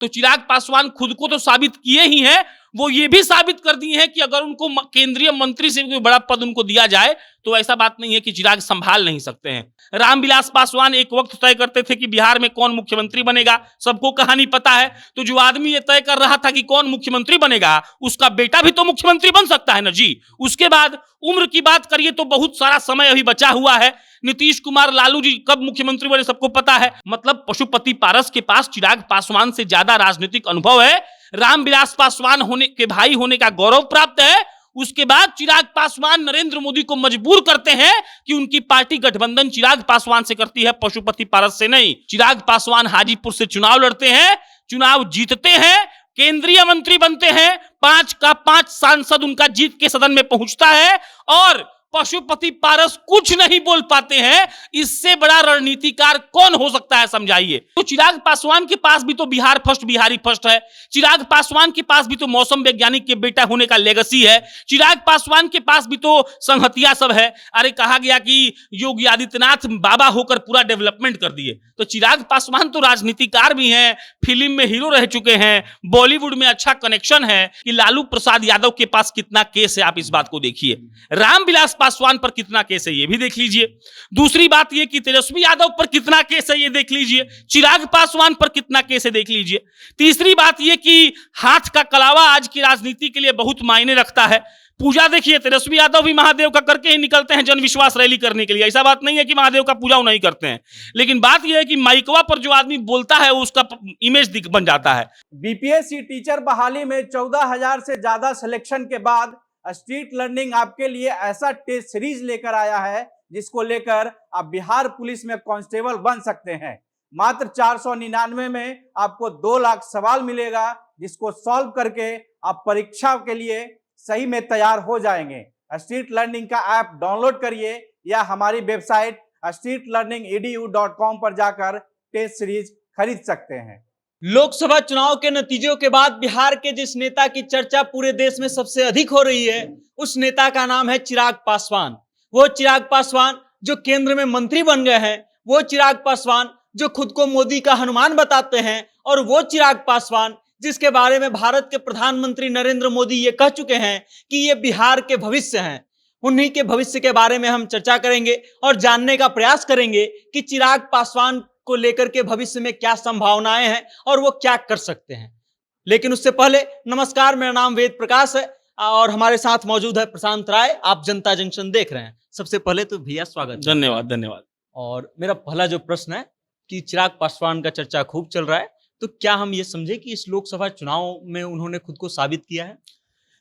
तो चिराग पासवान खुद को तो साबित किए ही हैं, वो ये भी साबित कर दिए हैं कि अगर उनको केंद्रीय मंत्री से कोई बड़ा पद उनको दिया जाए तो ऐसा बात नहीं है कि चिराग संभाल नहीं सकते हैं। रामविलास पासवान एक वक्त तय करते थे कि बिहार में कौन मुख्यमंत्री बनेगा, सबको कहानी पता है। तो जो आदमी ये तय कर रहा था कि कौन मुख्यमंत्री बनेगा, उसका बेटा भी तो मुख्यमंत्री बन सकता है ना जी। उसके बाद उम्र की बात करिए तो बहुत सारा समय अभी बचा हुआ है। नीतीश कुमार, लालू जी कब मुख्यमंत्री बने सबको पता है। मतलब पशुपति पारस के पास चिराग पासवान से ज्यादा राजनीतिक अनुभव है। रामविलास पासवान होने के भाई होने का गौरव प्राप्त है। उसके बाद चिराग पासवान नरेंद्र मोदी को मजबूर करते हैं कि उनकी पार्टी गठबंधन चिराग पासवान से करती है, पशुपति पारस से नहीं। चिराग पासवान हाजीपुर से चुनाव लड़ते हैं, चुनाव जीतते हैं, केंद्रीय मंत्री बनते हैं, 5 का 5 सांसद उनका जीत के सदन में पहुंचता है और पशुपति पारस कुछ नहीं बोल पाते हैं। इससे बड़ा रणनीतिकार कौन हो सकता है, समझाइए। तो चिराग पासवान के पास भी तो बिहार फर्स्ट, बिहारी फर्स्ट है। चिराग पासवान के पास भी तो मौसम वैज्ञानिक के बेटा होने का लेगेसी है। चिराग पासवान के पास भी तो संहतिया सब है। अरे कहा गया कि योगी आदित्यनाथ बाबा होकर पूरा डेवलपमेंट कर दिए। तो चिराग पासवान तो राजनीतिकार भी हैं, फिल्म में हीरो रह चुके हैं, बॉलीवुड में अच्छा कनेक्शन है। कि लालू प्रसाद यादव के पास कितना केस है, आप इस बात को देखिए। रामविलास पासवान पर कितना केस है, ये भी देख लीजिए। दूसरी बात ये कि तेजस्वी यादव पर कितना केस है, ये देख लीजिए। चिराग पासवान पर कितना केस है, देख लीजिए। तीसरी बात ये कि हाथ का कलावा आज की राजनीति के लिए बहुत मायने रखता है। पूजा देखिए, तेजस्वी यादव भी महादेव का करके ही निकलते हैं जन विश्वास रैली करने के लिए। ऐसा बात नहीं है कि महादेव का पूजा नहीं करते हैं, लेकिन बात यह है कि माइकवा पर जो आदमी बोलता है उसका इमेज बन जाता है। बीपीएससी टीचर बहाली में 14,000 से ज्यादा सिलेक्शन के बाद स्ट्रीट लर्निंग आपके लिए ऐसा टेस्ट सीरीज लेकर आया है जिसको लेकर आप बिहार पुलिस में कांस्टेबल बन सकते हैं। मात्र 499 में आपको 2 लाख सवाल मिलेगा, जिसको सॉल्व करके आप परीक्षा के लिए सही में तैयार हो जाएंगे। स्ट्रीट लर्निंग का ऐप डाउनलोड करिए या हमारी वेबसाइट streetlearningedu.com पर जाकर टेस्ट सीरीज खरीद सकते हैं। लोकसभा चुनाव के नतीजों के बाद बिहार के जिस नेता की चर्चा पूरे देश में सबसे अधिक हो रही है, उस नेता का नाम है चिराग पासवान। वो चिराग पासवान जो केंद्र में मंत्री बन गए हैं, वो चिराग पासवान जो खुद को मोदी का हनुमान बताते हैं, और वो चिराग पासवान जिसके बारे में भारत के प्रधानमंत्री नरेंद्र मोदी ये कह चुके हैं कि ये बिहार के भविष्य हैं। उन्हीं के भविष्य के बारे में हम चर्चा करेंगे और जानने का प्रयास करेंगे कि चिराग पासवान को लेकर के भविष्य में क्या संभावनाएं हैं और वो क्या कर सकते हैं। लेकिन उससे पहले नमस्कार, मेरा नाम वेद प्रकाश है और हमारे साथ मौजूद है प्रशांत राय। आप जनता जंक्शन देख रहे हैं। सबसे पहले तो भैया स्वागत। धन्यवाद धन्यवाद। और मेरा पहला जो प्रश्न है कि चिराग पासवान का चर्चा खूब चल रहा है, तो क्या हम ये समझे कि इस लोकसभा चुनाव में उन्होंने खुद को साबित किया है?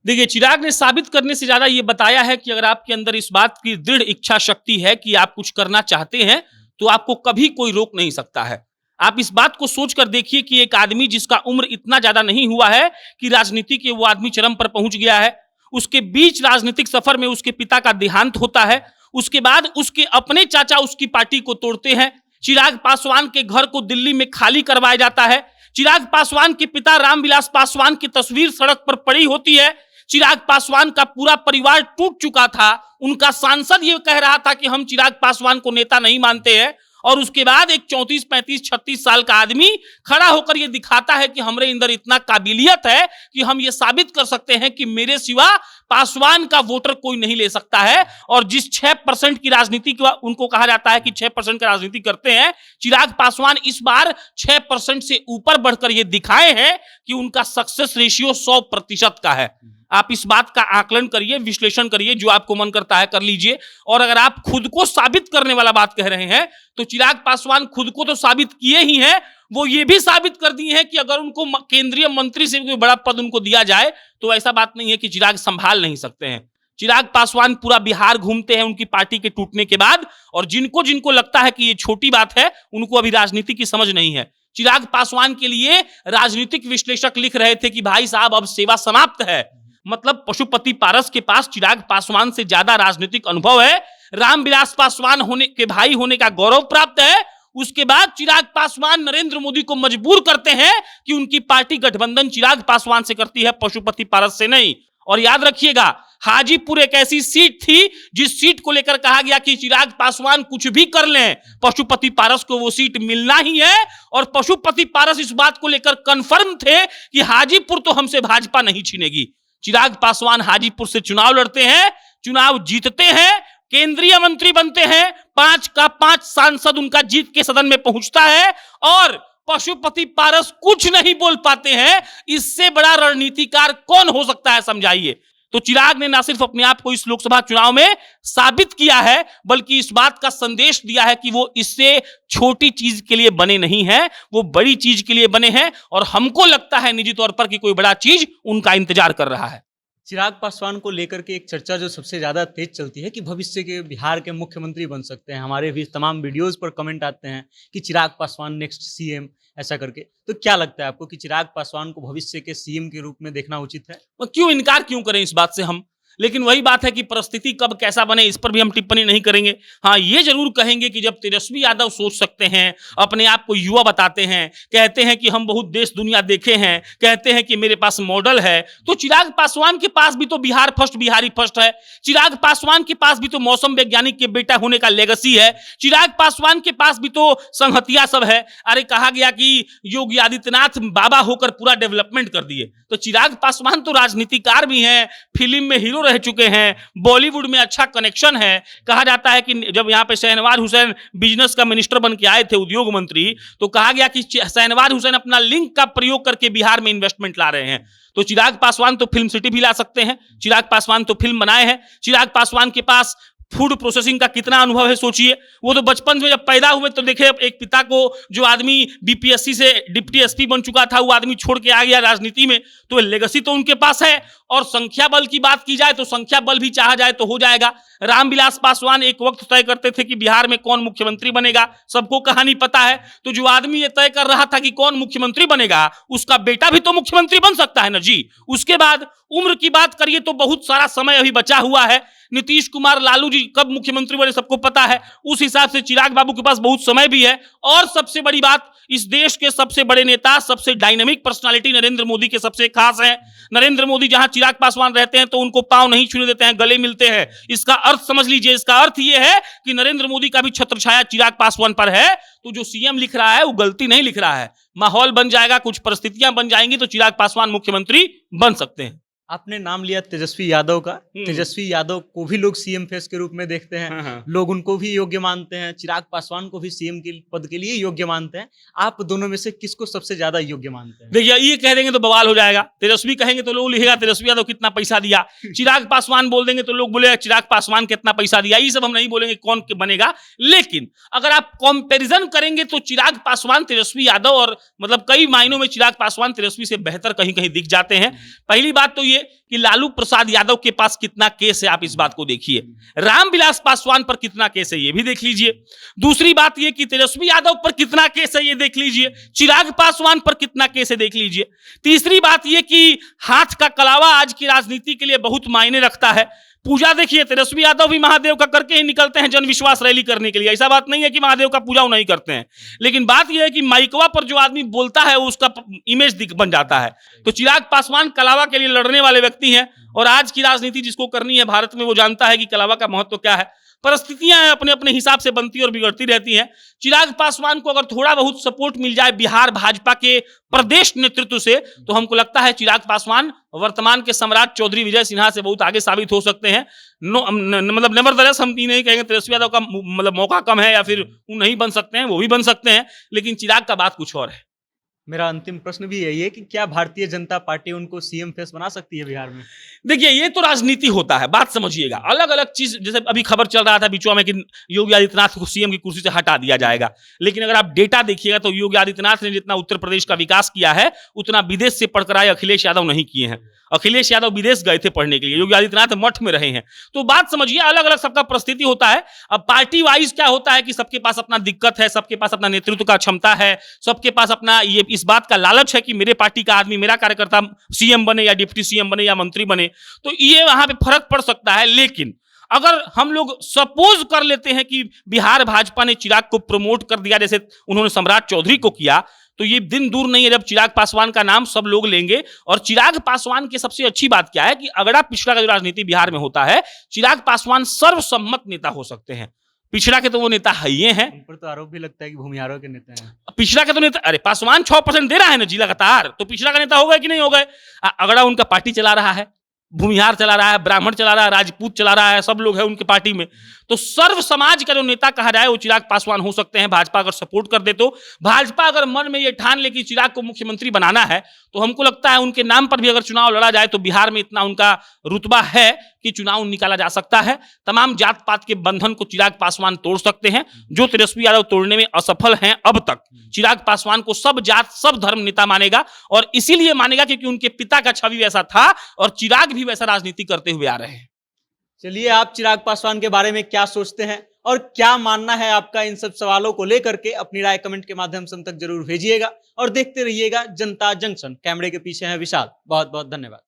देखिए, चिराग ने साबित करने से ज्यादा ये बताया है कि अगर आपके अंदर इस बात की दृढ़ इच्छा शक्ति है कि आप कुछ करना चाहते हैं तो आपको कभी कोई रोक नहीं सकता है। आप इस बात को सोचकर देखिए कि एक आदमी जिसका उम्र इतना ज्यादा नहीं हुआ है कि राजनीति के वो आदमी चरम पर पहुंच गया है, उसके बीच राजनीतिक सफर में उसके पिता का देहांत होता है, उसके बाद उसके अपने चाचा उसकी पार्टी को तोड़ते हैं, चिराग पासवान के घर को दिल्ली में खाली करवाया जाता है, चिराग पासवान के पिता रामविलास पासवान की तस्वीर सड़क पर पड़ी होती है, चिराग पासवान का पूरा परिवार टूट चुका था, उनका सांसद ये कह रहा था कि हम चिराग पासवान को नेता नहीं मानते हैं, और उसके बाद एक 34, 35, 36 साल का आदमी खड़ा होकर ये दिखाता है कि हमारे अंदर इतना काबिलियत है कि हम ये साबित कर सकते हैं कि मेरे सिवा पासवान का वोटर कोई नहीं ले सकता है। और जिस 6% की राजनीति की उनको कहा जाता है कि 6% की राजनीति करते हैं, चिराग पासवान इस बार 6% से ऊपर बढ़कर ये दिखाए हैं कि उनका सक्सेस रेशियो 100% का है। आप इस बात का आकलन करिए, विश्लेषण करिए, जो आपको मन करता है कर लीजिए। और अगर आप खुद को साबित करने वाला बात कह रहे हैं तो चिराग पासवान खुद को तो साबित किए ही हैं, वो ये भी साबित कर दिए हैं कि अगर उनको केंद्रीय मंत्री से कोई बड़ा पद उनको दिया जाए तो ऐसा बात नहीं है कि चिराग संभाल नहीं सकते हैं। चिराग पासवान पूरा बिहार घूमते हैं उनकी पार्टी के टूटने के बाद, और जिनको जिनको लगता है कि ये छोटी बात है उनको अभी राजनीति की समझ नहीं है। चिराग पासवान के लिए राजनीतिक विश्लेषक लिख रहे थे कि भाई साहब अब सेवा समाप्त है। मतलब पशुपति पारस के पास चिराग पासवान से ज्यादा राजनीतिक अनुभव है। रामविलास पासवान होने के भाई होने का गौरव प्राप्त है। उसके बाद चिराग पासवान नरेंद्र मोदी को मजबूर करते हैं कि उनकी पार्टी गठबंधन चिराग पासवान से करती है, पशुपति पारस से नहीं। और याद रखिएगा, हाजीपुर एक ऐसी सीट थी जिस सीट को लेकर कहा गया कि चिराग पासवान कुछ भी कर लें, पशुपति पारस को वो सीट मिलना ही है। और पशुपति पारस इस बात को लेकर कंफर्म थे कि हाजीपुर तो हमसे भाजपा नहीं छीनेगी। चिराग पासवान हाजीपुर से चुनाव लड़ते हैं, चुनाव जीतते हैं, केंद्रीय मंत्री बनते हैं, 5 का 5 सांसद उनका जीत के सदन में पहुंचता है और पशुपति पारस कुछ नहीं बोल पाते हैं। इससे बड़ा रणनीतिकार कौन हो सकता है, समझाइए। तो चिराग ने ना सिर्फ अपने आप को इस लोकसभा चुनाव में साबित किया है, बल्कि इस बात का संदेश दिया है कि वो इससे छोटी चीज के लिए बने नहीं हैं, वो बड़ी चीज के लिए बने हैं। और हमको लगता है निजी तौर पर कि कोई बड़ा चीज उनका इंतजार कर रहा है। चिराग पासवान को लेकर के एक चर्चा जो सबसे ज्यादा तेज चलती है कि भविष्य के बिहार के मुख्यमंत्री बन सकते हैं। हमारे भी तमाम वीडियोस पर कमेंट आते हैं कि चिराग पासवान नेक्स्ट सीएम, ऐसा करके। तो क्या लगता है आपको कि चिराग पासवान को भविष्य के सीएम के रूप में देखना उचित है? क्यों इनकार क्यों करें इस बात से हम, लेकिन वही बात है कि परिस्थिति कब कैसा बने इस पर भी हम टिप्पणी नहीं करेंगे। हाँ, ये जरूर कहेंगे कि जब तेजस्वी यादव सोच सकते हैं, अपने आप को युवा बताते हैं, कहते हैं कि हम बहुत देश दुनिया देखे हैं, कहते हैं कि मेरे पास मॉडल है, तो चिराग पासवान के पास भी तो बिहार फर्स्ट, बिहारी फर्स्ट है। चिराग पासवान के पास भी तो मौसम वैज्ञानिक के बेटा होने का लेगेसी है। चिराग पासवान के पास भी तो संहतिया सब है। अरे कहा गया कि योगी आदित्यनाथ बाबा होकर पूरा डेवलपमेंट कर दिए, तो चिराग पासवान तो राजनीतिकार भी हैं, फिल्म में हीरो रह चुके हैं, बॉलीवुड में अच्छा कनेक्शन है। कहा जाता है कि जब यहाँ पे शहनवाज हुसैन बिजनेस का मिनिस्टर बन के आए थे, उद्योग मंत्री, तो कहा गया कि शहनवाज हुसैन अपना लिंक का प्रयोग करके बिहार में इन्वेस्टमेंट ला रहे हैं। तो चिराग पासवान तो फिल्म सिटी भी ला सकते हैं, चिराग पासवान तो फिल्म बनाए हैं। चिराग पासवान के पास फूड प्रोसेसिंग का कितना अनुभव है सोचिए। वो तो बचपन में जब पैदा हुए तो देखे एक पिता को, जो आदमी बीपीएससी से डिप्टी एसपी बन चुका था, वो आदमी छोड़ के आ गया राजनीति में, तो लेगेसी तो उनके पास है। और संख्या बल की बात की जाए तो संख्या बल भी चाहा जाए तो हो जाएगा। रामविलास पासवान एक वक्त तय करते थे कि बिहार में कौन मुख्यमंत्री बनेगा, सबको कहानी पता है। तो जो आदमी ये तय कर रहा था कि कौन मुख्यमंत्री बनेगा, उसका बेटा भी तो मुख्यमंत्री बन सकता है ना जी। उसके बाद उम्र की बात करिए तो बहुत सारा समय अभी बचा हुआ है। नीतीश कुमार, लालू जी कब मुख्यमंत्री बने सबको पता है। उस हिसाब से चिराग बाबू के पास बहुत समय भी है। और सबसे बड़ी बात, इस देश के सबसे बड़े नेता, सबसे डायनामिक पर्सनालिटी नरेंद्र मोदी के सबसे खास है। नरेंद्र मोदी जहां चिराग पासवान रहते हैं तो उनको पांव नहीं छूने देते हैं, गले मिलते हैं। इसका अर्थ समझ लीजिए, इसका अर्थ यह है कि नरेंद्र मोदी का भी छत्रछाया चिराग पासवान पर है। तो जो सीएम लिख रहा है वो गलती नहीं लिख रहा है। माहौल बन जाएगा, कुछ परिस्थितियां बन जाएंगी तो चिराग पासवान मुख्यमंत्री बन सकते हैं। आपने नाम लिया तेजस्वी यादव का। तेजस्वी यादव को भी लोग सीएम फेस के रूप में देखते हैं, लोग उनको भी योग्य मानते हैं, चिराग पासवान को भी सीएम के पद के लिए योग्य मानते हैं। आप दोनों में से किसको सबसे ज्यादा योग्य मानते हैं? देखिए, ये कह देंगे तो बवाल हो जाएगा। तेजस्वी कहेंगे तो लोग लिखेगा तेजस्वी यादव कितना पैसा दिया, चिराग पासवान बोल देंगे तो लोग बोलेगा चिराग पासवान कितना पैसा दिया। ये सब हम नहीं बोलेंगे कौन बनेगा, लेकिन अगर आप कंपैरिजन करेंगे तो चिराग पासवान तेजस्वी यादव, और मतलब कई मायनों में चिराग पासवान तेजस्वी से बेहतर कहीं कहीं दिख जाते हैं। पहली बात तो ये कि लालू प्रसाद यादव के पास कितना केस है, आप इस बात को देखिए। रामविलास पासवान पर कितना केस है, ये भी देख लीजिए। दूसरी बात ये कि तेजस्वी यादव पर कितना केस है, ये देख लीजिए। चिराग पासवान पर कितना केस है, देख लीजिए। तीसरी बात ये कि हाथ का कलावा आज की राजनीति के लिए बहुत मायने रखता है। पूजा देखिए, तेजस्वी यादव भी महादेव का करके ही निकलते हैं जन विश्वास रैली करने के लिए। ऐसा बात नहीं है कि महादेव का पूजा वो नहीं करते हैं, लेकिन बात यह है कि माइकवा पर जो आदमी बोलता है उसका इमेज बन जाता है। तो चिराग पासवान कलावा के लिए लड़ने वाले व्यक्ति हैं, और आज की राजनीति जिसको करनी है भारत में वो जानता है कि कलावा का महत्व क्या है। परिस्थितियां अपने अपने हिसाब से बनती और बिगड़ती रहती हैं। चिराग पासवान को अगर थोड़ा बहुत सपोर्ट मिल जाए बिहार भाजपा के प्रदेश नेतृत्व से, तो हमको लगता है चिराग पासवान वर्तमान के सम्राट चौधरी विजय सिन्हा से बहुत आगे साबित हो सकते हैं। मतलब नेवरदलेस हम नहीं कहेंगे तेजस्वी यादव का मतलब मौका कम है या फिर वो नहीं बन सकते हैं, वो भी बन सकते हैं, लेकिन चिराग का बात कुछ और है। मेरा अंतिम प्रश्न भी यही है कि क्या भारतीय जनता पार्टी उनको सीएम फेस बना सकती है बिहार में? देखिए, ये तो राजनीति होता है, बात समझिएगा। अलग अलग चीज, जैसे अभी खबर चल रहा था बीचवा में कि योगी आदित्यनाथ को सीएम की कुर्सी से हटा दिया जाएगा, लेकिन अगर आप डेटा देखिएगा तो योगी आदित्यनाथ ने जितना उत्तर प्रदेश का विकास किया है उतना विदेश से पढ़कर आए अखिलेश यादव नहीं किए हैं। अखिलेश यादव विदेश गए थे पढ़ने के लिए, योगी आदित्यनाथ मठ में रहे हैं। तो बात समझिए, अलग अलग सबका परिस्थिति होता है। अब पार्टी वाइज क्या होता है कि सबके पास अपना दिक्कत है, सबके पास अपना नेतृत्व का क्षमता है, सबके पास अपना ये इस बात का लालच है कि मेरे पार्टी का आदमी, मेरा कार्यकर्ता सीएम बने या डिप्टी सीएम बने या मंत्री बने। तो ये वहां पे फर्क पड़ सकता है। लेकिन अगर हम लोग सपोज कर लेते हैं कि बिहार भाजपा ने चिराग को प्रमोट कर दिया, जैसे उन्होंने सम्राट चौधरी को किया, तो ये दिन दूर नहीं है जब चिराग पासवान का नाम सब लोग लेंगे। और चिराग पासवान की सबसे अच्छी बात क्या है कि अगड़ा पिछड़ा का जो राजनीति बिहार में होता है, चिराग पासवान सर्वसम्मत नेता हो सकते हैं। पिछड़ा के तो वो नेता है ही हैं। उन पर तो आरोप भी लगता है कि भूमिहारों के नेता हैं। पिछड़ा के तो नेता, अरे पासवान 6% दे रहा है ना जी लगातार, तो पिछड़ा का नेता हो गए कि नहीं हो गए? अगड़ा उनका पार्टी चला रहा है, भूमिहार चला रहा है, ब्राह्मण चला रहा है, राजपूत चला रहा है, सब लोग हैं उनके पार्टी में। तो सर्व समाज का जो नेता कहा जाए वो चिराग पासवान हो सकते हैं, भाजपा अगर सपोर्ट कर दे तो। भाजपा अगर मन में ये ठान ले कि चिराग को मुख्यमंत्री बनाना है, तो हमको लगता है उनके नाम पर भी अगर चुनाव लड़ा जाए तो बिहार में इतना उनका रुतबा है कि चुनाव निकाला जा सकता है। तमाम जात पात के बंधन को चिराग पासवान तोड़ सकते हैं, जो तेजस्वी यादव तोड़ने में असफल हैं अब तक। चिराग पासवान को सब जात सब धर्म नेता मानेगा, और इसीलिए मानेगा क्योंकि उनके पिता का छवि वैसा था और चिराग भी वैसा राजनीति करते हुए आ रहे हैं। चलिए, आप चिराग पासवान के बारे में क्या सोचते हैं और क्या मानना है आपका इन सब सवालों को लेकर के, अपनी राय कमेंट के माध्यम से हम तक जरूर भेजिएगा। और देखते रहिएगा जनता जंक्शन। कैमरे के पीछे है विशाल। बहुत बहुत धन्यवाद।